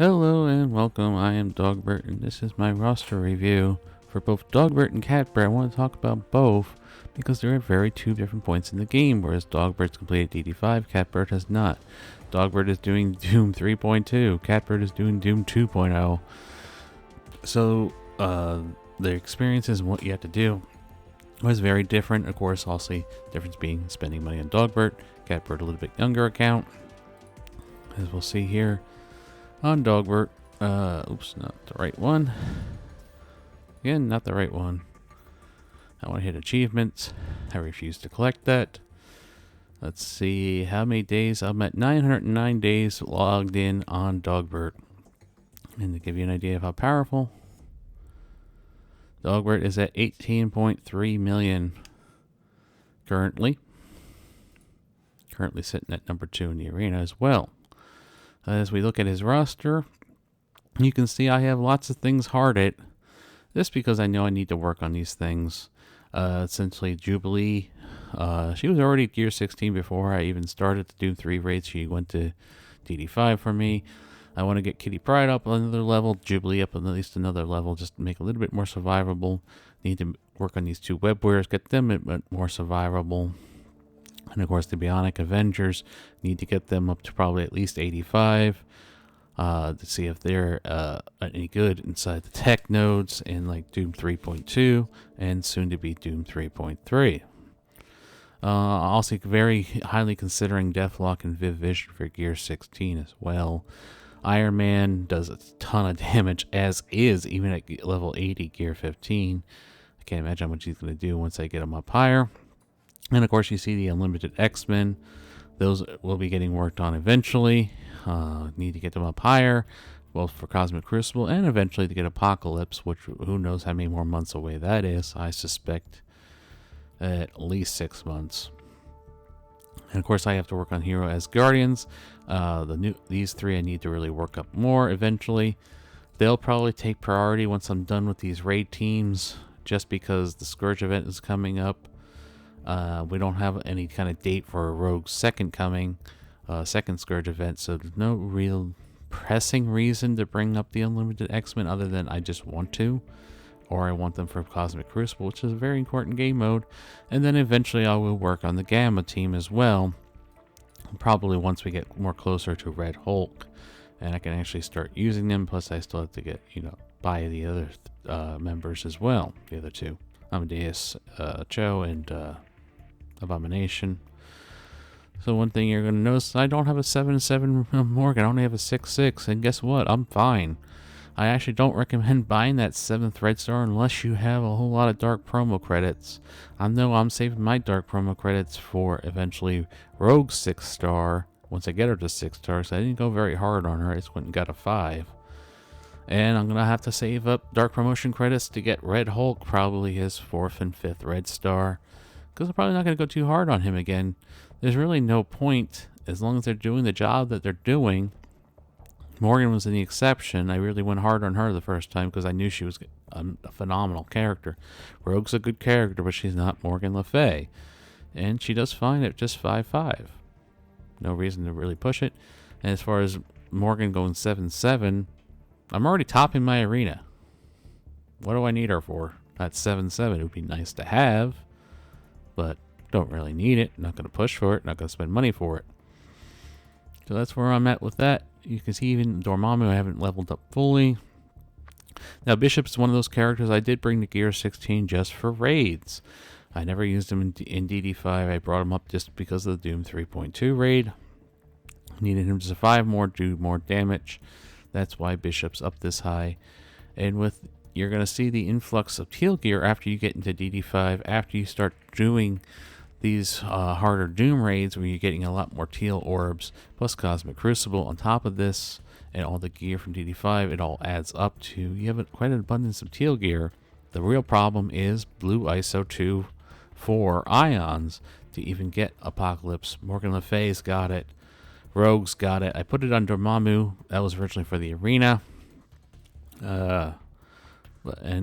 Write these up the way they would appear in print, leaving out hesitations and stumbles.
Hello and welcome, I am Dogbert and this is my roster review for both Dogbert and Catbert. I want to talk about both because they're at very two different points in the game, whereas Dogbert's completed DD5, Catbert has not. Dogbert is doing Doom 3.2, Catbert is doing Doom 2.0. So the experiences and what you have to do was very different. Of course, also difference being spending money on Dogbert, Catbert a little bit younger account, as we'll see here. On Dogbert, oops, not the right one. Again, not the right one. I want to hit achievements. I refuse to collect that. Let's see how many days. I'm at 909 days logged in on Dogbert. And to give you an idea of how powerful, Dogbert is at 18.3 million currently. Currently sitting at number 2 in the arena as well. As we look at his roster, you can see I have lots of things hearted. Just because I know I need to work on these things. Essentially, Jubilee, she was already Gear 16 before I even started the Doom 3 raid. She went to DD5 for me. I want to get Kitty Pryde up another level, Jubilee up at least another level, just to make it a little bit more survivable. Need to work on these two web warriors, get them a bit more survivable. And of course, the Bionic Avengers, need to get them up to probably at least 85 to see if they're any good inside the tech nodes in like Doom 3.2 and soon to be Doom 3.3. Also, very highly considering Deathlock and Viv Vision for Gear 16 as well. Iron Man does a ton of damage as is, even at level 80 Gear 15. I can't imagine how much he's going to do once I get him up higher. And of course, you see the Unlimited X-Men. Those will be getting worked on eventually. Need to get them up higher, both for Cosmic Crucible and eventually to get Apocalypse, which who knows how many more months away that is. I suspect at least 6 months. And of course, I have to work on Hero as Guardians. These three I need to really work up more eventually. They'll probably take priority once I'm done with these raid teams, just because the Scourge event is coming up. We don't have any kind of date for a Rogue's second Scourge event, so there's no real pressing reason to bring up the Unlimited X-Men other than I just want to, or I want them for Cosmic Crucible, which is a very important game mode. And then eventually I will work on the Gamma team as well, probably once we get more closer to Red Hulk, and I can actually start using them. Plus I still have to get, buy the other members as well, the other two, Amadeus Cho and Abomination. So one thing you're going to notice, I don't have a 7-7 Morgan, I only have a 6-6, and guess what? I'm fine. I actually don't recommend buying that 7th Red Star unless you have a whole lot of dark promo credits. I know I'm saving my dark promo credits for eventually Rogue's 6 star, once I get her to 6 stars. So I didn't go very hard on her, I just went and got a 5. And I'm going to have to save up dark promotion credits to get Red Hulk, probably his 4th and 5th Red Star, because I'm probably not going to go too hard on him again. There's really no point, as long as they're doing the job that they're doing. Morgan was the exception. I really went hard on her the first time because I knew she was a phenomenal character. Rogue's a good character, but she's not Morgan Le Fay. And she does fine at just 5-5. No reason to really push it. And as far as Morgan going 7-7, I'm already topping my arena. What do I need her for? That 7-7 would be nice to have, but don't really need it. Not going to push for it. Not going to spend money for it. So that's where I'm at with that. You can see even Dormammu I haven't leveled up fully. Now Bishop's one of those characters I did bring to Gear 16 just for raids. I never used him in DD5. I brought him up just because of the Doom 3.2 raid. Needed him to survive more, do more damage. That's why Bishop's up this high. And you're going to see the influx of teal gear after you get into DD5, after you start doing these harder Doom raids where you're getting a lot more teal orbs, plus Cosmic Crucible on top of this, and all the gear from DD5, it all adds up to, you have quite an abundance of teal gear. The real problem is blue ISO 2 for ions to even get Apocalypse. Morgan Le Fay's got it. Rogue's got it. I put it on Dormammu. That was originally for the arena. And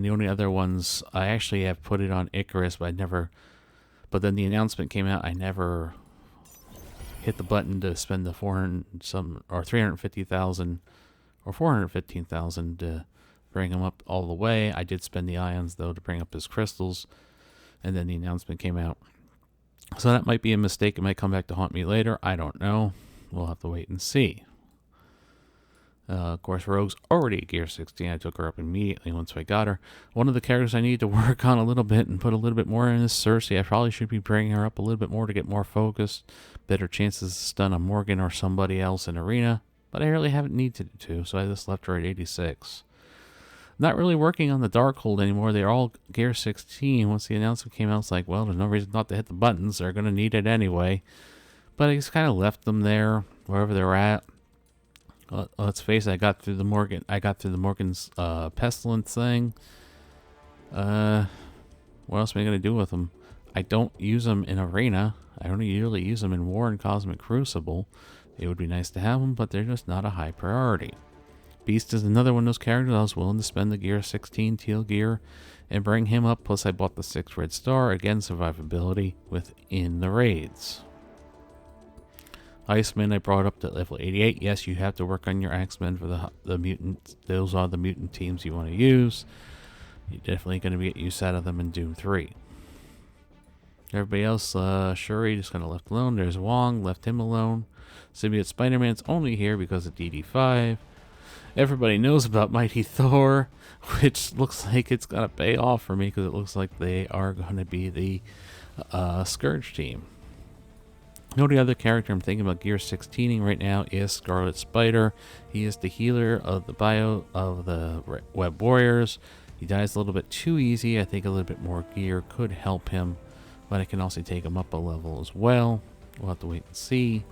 the only other ones, I actually have put it on Icarus, but but then the announcement came out, I never hit the button to spend the 400 some or 350,000 or 415,000 to bring him up all the way. I did spend the ions though to bring up his crystals, and then the announcement came out. So that might be a mistake. It might come back to haunt me later. I don't know. We'll have to wait and see. Of course, Rogue's already at Gear 16. I took her up immediately once I got her. One of the characters I need to work on a little bit and put a little bit more in is Cersei. I probably should be bringing her up a little bit more to get more focus, better chances to stun on Morgan or somebody else in Arena, but I really haven't needed to, so I just left her at 86. Not really working on the Darkhold anymore. They're all Gear 16. Once the announcement came out, it's like, well, there's no reason not to hit the buttons. They're going to need it anyway. But I just kind of left them there, wherever they're at. Let's face it, I got through the Morgan's Pestilence thing. What else am I going to do with them? I don't use them in Arena. I only usually use them in War and Cosmic Crucible. It would be nice to have them, but they're just not a high priority. Beast is another one of those characters I was willing to spend the Gear 16 teal gear and bring him up. Plus I bought the 6 red star. Again, survivability within the raids. Iceman I brought up to level 88. Yes, you have to work on your Axemen for the mutant. Those are the mutant teams you want to use. You're definitely going to get use out of them in Doom 3. Everybody else, Shuri just kind of left alone. There's Wong, left him alone. Symbiote Spider-Man's only here because of DD5. Everybody knows about Mighty Thor, which looks like it's going to pay off for me because it looks like they are going to be the Scourge team. The only other character I'm thinking about Gear 16ing right now is Scarlet Spider. He is the healer of the Web Warriors. He dies a little bit too easy. I think a little bit more gear could help him, but I can also take him up a level as well. We'll have to wait and see.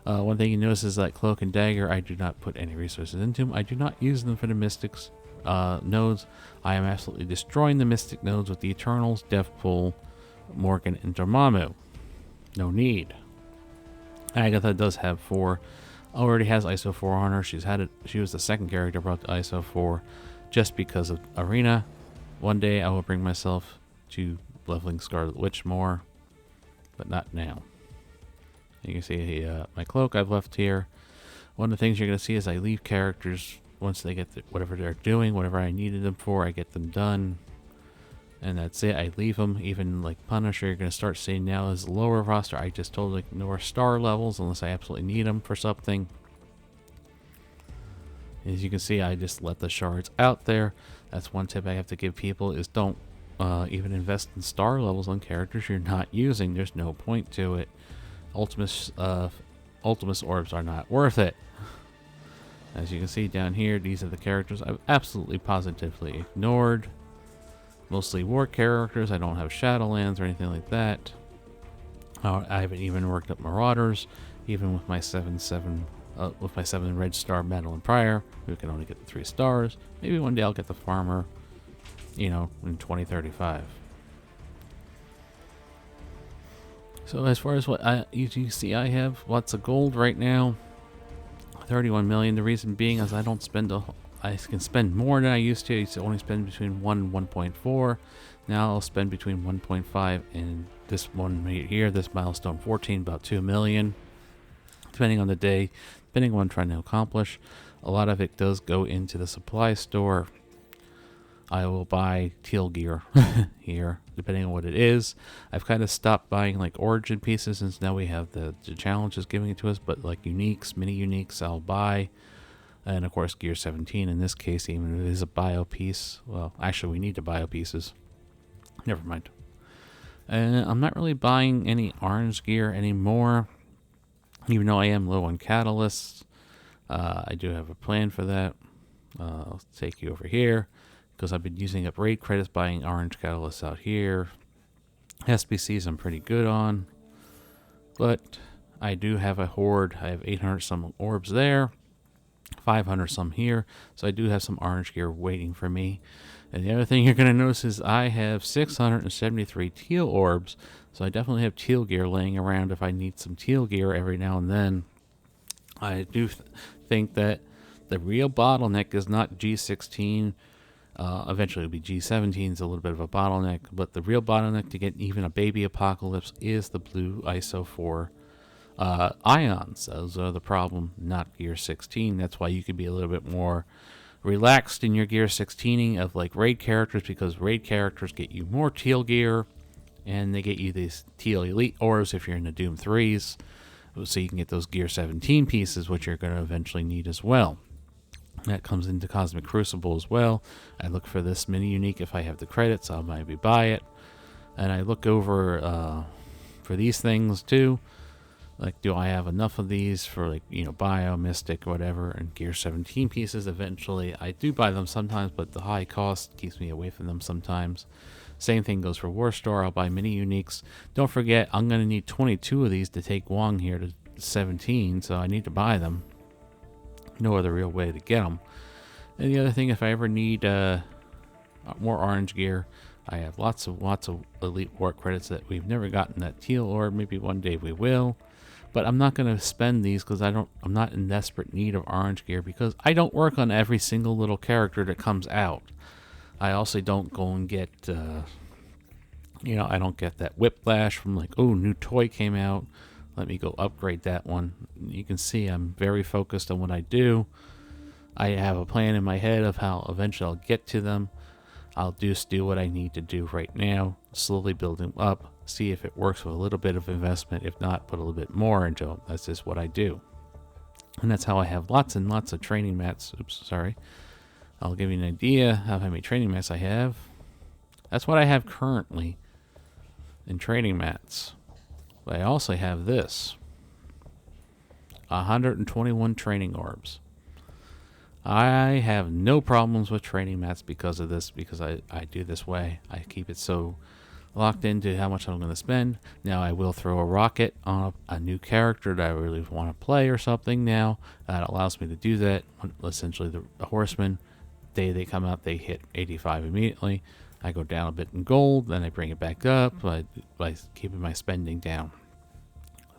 One thing you notice is that Cloak and Dagger, I do not put any resources into them. I do not use them for the Mystics nodes. I am absolutely destroying the Mystic nodes with the Eternals, Deathpool, Morgan, and Dormammu. No need. Agatha does have 4. Already has ISO 4 on her. She's had it. She was the second character brought to ISO 4 just because of Arena. One day I will bring myself to leveling Scarlet Witch more, but not now. You can see my cloak I've left here. One of the things you're going to see is I leave characters once they get whatever they're doing, whatever I needed them for, I get them done. And that's it. I leave them. Even like Punisher, you're going to start seeing now as lower roster. I just totally ignore star levels unless I absolutely need them for something. As you can see, I just let the shards out there. That's one tip I have to give people is don't even invest in star levels on characters you're not using. There's no point to it. Ultimus orbs are not worth it. As you can see down here, these are the characters I've absolutely positively ignored. Mostly war characters. I don't have Shadowlands or anything like that. I haven't even worked up Marauders, even with my 7 red star medal and prior. We can only get the 3 stars. Maybe one day I'll get the farmer, in 2035. So as far as what you see, I have lots of gold right now. 31 million. The reason being is I don't spend I can spend more than I used to. I used to only spend between 1 and 1.4. Now I'll spend between 1.5 and this one right here, this milestone 14, about 2 million. Depending on the day, depending on what I'm trying to accomplish. A lot of it does go into the supply store. I will buy teal gear here, depending on what it is. I've kind of stopped buying like origin pieces since now we have the challenges giving it to us, but like uniques, mini uniques I'll buy. And of course Gear 17 in this case, even if it is a bio piece. Well, actually we need the bio pieces. Never mind. And I'm not really buying any orange gear anymore, even though I am low on catalysts. I do have a plan for that. I'll take you over here because I've been using up raid credits buying orange catalysts out here. SBCs I'm pretty good on, but I do have a horde. I have 800 some orbs there, 500 some here, so I do have some orange gear waiting for me. And the other thing you're going to notice is I have 673 teal orbs, so I definitely have teal gear laying around if I need some teal gear every now and then. I do think that the real bottleneck is not G16. Eventually it'll be G17 is a little bit of a bottleneck, but the real bottleneck to get even a baby apocalypse is the blue ISO 4 Ions, those are the problem, not Gear 16. That's why you could be a little bit more relaxed in your Gear 16ing of like raid characters, because raid characters get you more teal gear, and they get you these teal elite orbs if you're in the Doom 3s, so you can get those Gear 17 pieces, which you're going to eventually need as well. That comes into Cosmic Crucible as well. I look for this mini unique if I have the credits, I'll maybe buy it. And I look over for these things too. Like, do I have enough of these for, like, Bio, Mystic, whatever, and Gear 17 pieces? Eventually, I do buy them sometimes, but the high cost keeps me away from them sometimes. Same thing goes for War Store. I'll buy mini uniques. Don't forget, I'm going to need 22 of these to take Wong here to 17, so I need to buy them. No other real way to get them. And the other thing, if I ever need more orange gear, I have lots of Elite War credits that we've never gotten that teal orb. Maybe one day we will. But I'm not going to spend these because I'm not in desperate need of orange gear, because I don't work on every single little character that comes out. I also don't go and get, I don't get that whiplash from like, oh, new toy came out, let me go upgrade that one. You can see I'm very focused on what I do. I have a plan in my head of how eventually I'll get to them. I'll just do what I need to do right now, slowly build them up, see if it works with a little bit of investment. If not, put a little bit more into them. That's just what I do. And that's how I have lots and lots of training mats. I'll give you an idea of how many training mats I have. That's what I have currently in training mats. But I also have this. 121 training orbs. I have no problems with training mats because of this, because I do this way. I keep it so locked into how much I'm going to spend. Now I will throw a rocket on a new character that I really want to play or something now. That allows me to do that. Essentially the horsemen, they come out, they hit 85 immediately. I go down a bit in gold, then I bring it back up by keeping my spending down.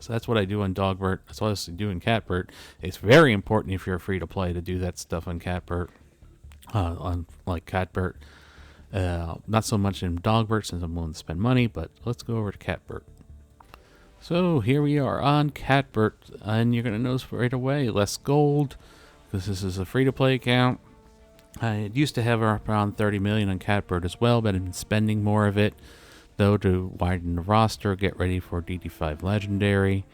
So that's what I do on Dogbert. That's what I do in Catbert. It's very important if you're free to play to do that stuff on Catbert. On like Catbert. Not so much in Dogbert since I'm willing to spend money, but let's go over to Catbert. So here we are on Catbert, and you're going to notice right away less gold because this is a free to play account. I used to have around 30 million on Catbert as well, but I've been spending more of it, though, to widen the roster, get ready for DD5 Legendary.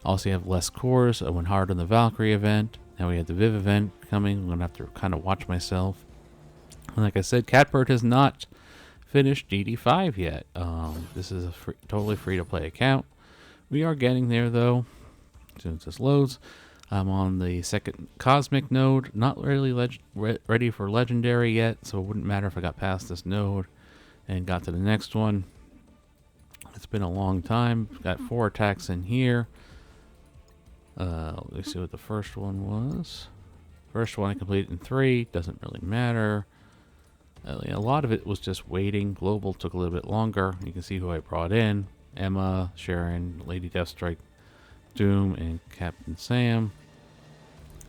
Also have less cores. I went hard on the Valkyrie event. Now we have the Viv event coming. I'm going to have to kind of watch myself. And like I said, Catbert has not finished DD5 yet. This is a totally free-to-play account. We are getting there, though, as soon as this loads. I'm on the second Cosmic node. Not really ready for Legendary yet, so it wouldn't matter if I got past this node and got to the next one. It's been a long time. Got 4 attacks in here. Let me see what the first one was. First one I completed in 3. Doesn't really matter. A lot of it was just waiting. Global took a little bit longer. You can see who I brought in. Emma, Sharon, Lady Deathstrike, Doom, and Captain Sam.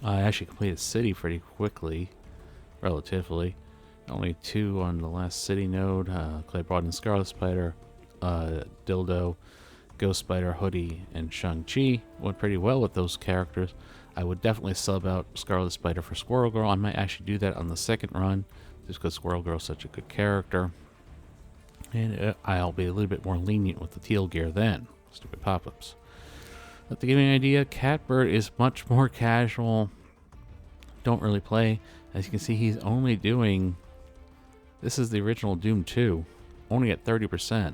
I actually completed City pretty quickly, relatively. Only 2 on the last City node. I brought in Scarlet Spider, Dildo, Ghost Spider, Hoodie, and Shang-Chi. Went pretty well with those characters. I would definitely sub out Scarlet Spider for Squirrel Girl. I might actually do that on the second run, just because Squirrel Girl is such a good character. And I'll be a little bit more lenient with the teal gear then. Stupid pop-ups. But to give you an idea, Catbert is much more casual. Don't really play. As you can see, he's only doing... This is the original Doom 2. Only at 30%.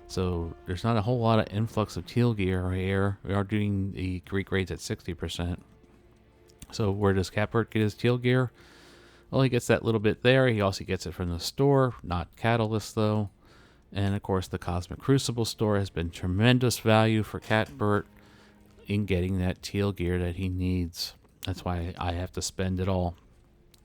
So there's not a whole lot of influx of teal gear here. We are doing the Greek raids at 60%. So where does Catbert get his teal gear? Well, he gets that little bit there. He also gets it from the store, not Catalyst though. And of course the Cosmic Crucible store has been tremendous value for Catbert in getting that teal gear that he needs. That's why I have to spend it all.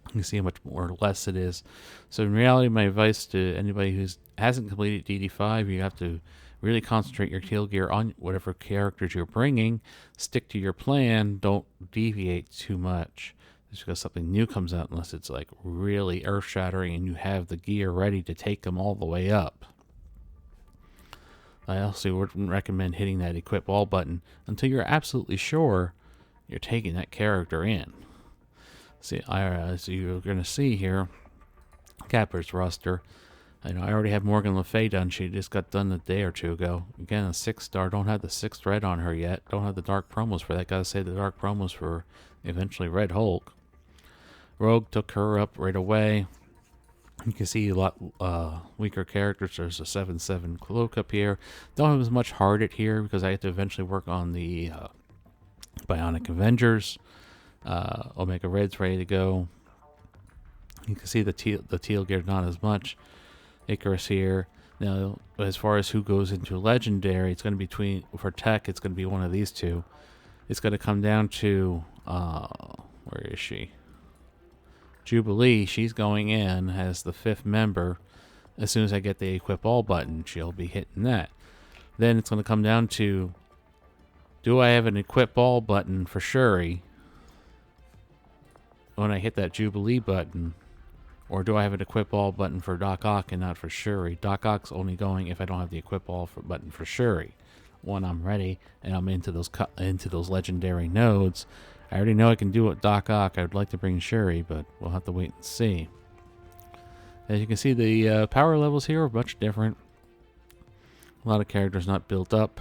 You can see how much more or less it is. So in reality, my advice to anybody who hasn't completed DD5, you have to really concentrate your teal gear on whatever characters you're bringing. Stick to your plan. Don't deviate too much. Just because something new comes out, unless it's like really earth-shattering and you have the gear ready to take them all the way up. I also wouldn't recommend hitting that equip all button until you're absolutely sure you're taking that character in. See, so you're going to see here, Catbert's roster. I already have Morgan Le Fay done. She just got done a day or two ago. Again, a 6-star. Don't have the 6th red on her yet. Don't have the dark promos for that. Gotta save the dark promos for eventually Red Hulk. Rogue took her up right away. You can see a lot weaker characters. There's a 7/7 cloak up here. Don't have as much hearted here because I have to eventually work on the Bionic Avengers. Omega Red's ready to go. You can see the teal gear not as much. Icarus here. Now, as far as who goes into Legendary, it's going to be for Tech, it's going to be one of these two. It's going to come down to, where is she? Jubilee, she's going in as the 5th member. As soon as I get the Equip All button, she'll be hitting that. Then it's going to come down to, do I have an Equip All button for Shuri when I hit that Jubilee button? Or do I have an Equip All button for Doc Ock and not for Shuri? Doc Ock's only going if I don't have the Equip All button for Shuri. When I'm ready and I'm into those legendary nodes, I already know I can do it with Doc Ock. I would like to bring Shuri, but we'll have to wait and see. As you can see, the power levels here are much different. A lot of characters not built up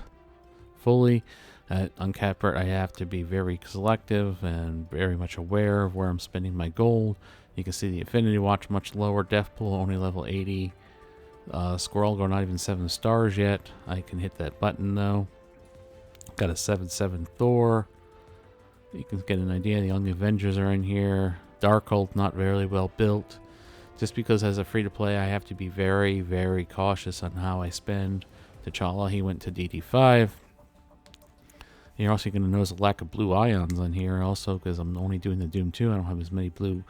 fully. On Catbert, I have to be very selective and very much aware of where I'm spending my gold. You can see the Affinity Watch much lower. Deathpool only level 80. Squirrel Girl not even 7 stars yet. I can hit that button though. Got a 7/7 Thor. You can get an idea. The Young Avengers are in here. Darkhold not very well built. Just because as a free-to-play I have to be very, very cautious on how I spend. T'Challa, he went to DD5. You're also going to notice a lack of blue ions on here also because I'm only doing the Doom 2. I don't have as many blue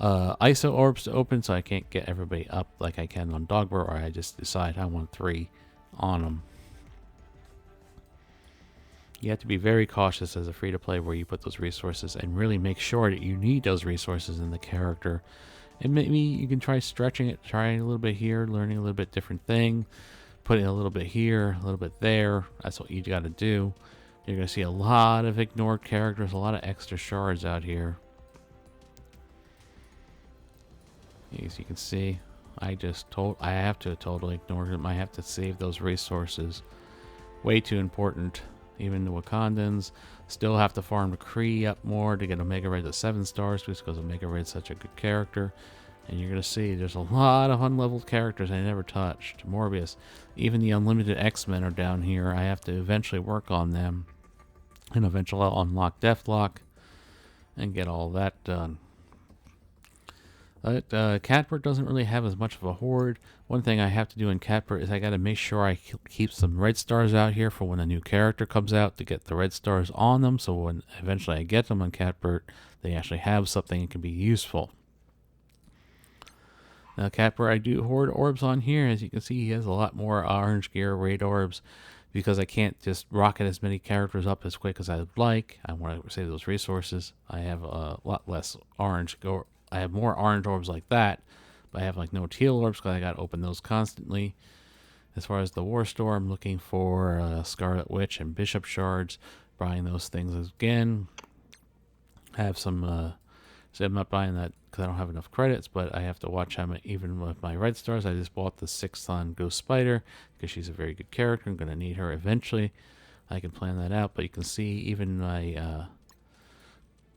ISO orbs to open, so I can't get everybody up like I can on Dogbert, or I just decide I want 3 on them. You have to be very cautious as a free-to-play where you put those resources and really make sure that you need those resources in the character. And maybe you can try stretching it, trying a little bit here, learning a little bit different thing, putting a little bit here, a little bit there. That's what you got to do. You're going to see a lot of ignored characters, a lot of extra shards out here. As you can see, I have to totally ignore them. I have to save those resources. Way too important. Even the Wakandans still have to farm the Kree up more to get Omega Red to 7 stars because Omega Red's such a good character. And you're going to see there's a lot of unleveled characters I never touched. Morbius. Even the Unlimited X-Men are down here. I have to eventually work on them. And eventually I'll unlock Deathlock and get all that done. Catbert doesn't really have as much of a horde. One thing I have to do in Catbert is I got to make sure I keep some red stars out here for when a new character comes out to get the red stars on them. So when eventually I get them on Catbert, they actually have something that can be useful. Now Catbert, I do hoard orbs on here. As you can see, he has a lot more orange gear raid orbs because I can't just rocket as many characters up as quick as I would like. I want to save those resources. I have a lot less orange go. I have more orange orbs like that, but I have like no teal orbs because I got to open those constantly. As far as the War Store, I'm looking for Scarlet Witch and Bishop Shards, buying those things again. I have some, so I'm not buying that because I don't have enough credits, but I have to watch how even with my red stars. I just bought the 6th on Ghost Spider because she's a very good character. I'm going to need her eventually. I can plan that out, but you can see even my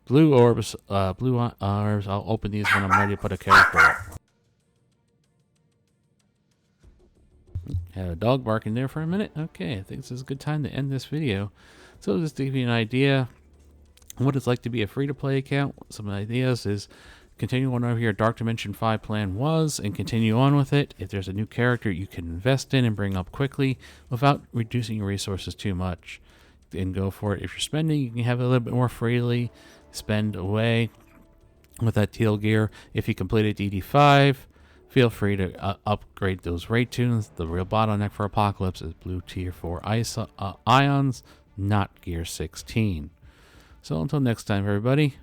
blue orbs, I'll open these when I'm ready to put a character up. Had a dog barking there for a minute. Okay, I think this is a good time to end this video. So just to give you an idea what it's like to be a free-to-play account, some ideas is continue on over here. Dark Dimension 5 plan was, and continue on with it. If there's a new character you can invest in and bring up quickly without reducing your resources too much, then go for it. If you're spending, you can have a little bit more freely. Spend away with that teal gear. If you completed DD5, feel free to upgrade those raid tunes. The real bottleneck for Apocalypse is blue tier 4 ions, not gear 16. So until next time, everybody,